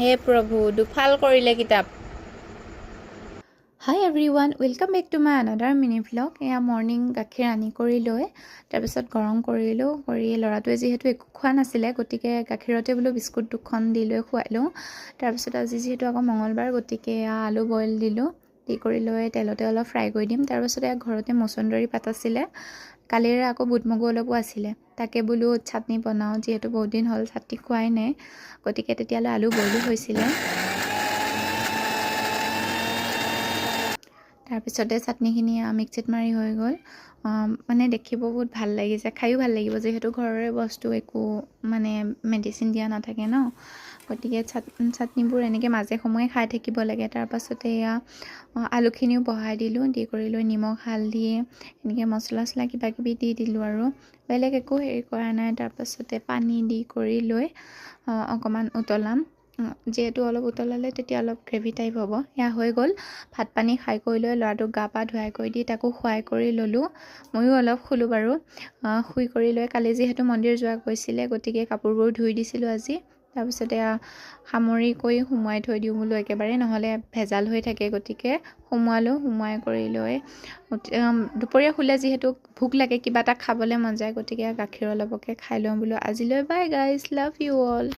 হে প্ৰভু দুফাল কৰিলে কিতাপ। Hi everyone, welcome back to my another mini vlog. এয়া মৰ্ণিং গাখীৰ আনি কৰি লৈ তাৰপিছত গৰম কৰিলোঁ। কৰি ল'ৰাটোৱে যিহেতু একো খোৱা নাছিলে, গতিকে গাখীৰতে বোলো বিস্কুট দুখন দি লৈ খুৱাই লওঁ। তাৰপিছত আজি যিহেতু আকৌ মঙলবাৰ, গতিকে এয়া আলু বইল দিলোঁ। দি কৰি লৈ তেলতে অলপ ফ্ৰাই কৰি দিম। তাৰপিছত এয়া ঘৰতে মচন্দৰী পাত আছিলে, কালিৰে আকৌ বুট মগু অলপো আছিলে, তাকে বোলো চাটনি বনাওঁ। যিহেতু বহুত দিন হ'ল চাটনি খোৱাই নাই, গতিকে তেতিয়ালৈ আলু বইলো হৈছিলে। তাৰপিছতে চাটনিখিনি মিক্সিত মাৰি হৈ গ'ল। মানে দেখিব বহুত ভাল লাগিছে, খায়ো ভাল লাগিব, যিহেতু ঘৰৰে বস্তু, একো মানে মেডিচিন দিয়া নাথাকে ন। গতিকে চাটনিবোৰ এনেকৈ মাজে সময়ে খাই থাকিব লাগে। তাৰপাছতে এয়া আলুখিনিও বহাই দিলোঁ। দি কৰি লৈ নিমখ হালধি এনেকৈ মছলা চছলা কিবাকিবি দি দিলোঁ আৰু বেলেগ একো হেৰি কৰা নাই। তাৰপাছতে পানী দি কৰি লৈ অকণমান উতলাম। যিহেতু অলপ উতলালে তেতিয়া অলপ গ্ৰেভি টাইপ হ'ব। এয়া হৈ গ'ল। ভাত পানী খাই কৰি লৈ ল'ৰাটোক গা পা ধুৱাই কৰি দি তাকো খুৱাই কৰি ল'লোঁ। ময়ো অলপ শুলোঁ বাৰু। শুই কৰি লৈ কালি যিহেতু মন্দিৰ যোৱা গৈছিলে, গতিকে কাপোৰবোৰ ধুই দিছিলোঁ আজি। তাৰপিছতে সামৰি কৰি সুমুৱাই থৈ দিওঁ বোলো একেবাৰে, নহ'লে ভেজাল হৈ থাকে। গতিকে সুমুৱালোঁ। সুমুৱাই কৰি লৈ দুপৰীয়া শুলে যিহেতু ভোক লাগে, কিবা এটা খাবলৈ মন যায়, গতিকে গাখীৰ অলপকে খাই লওঁ বোলো আজিলৈ। বাই গাইজ, লাভ ইউ অল।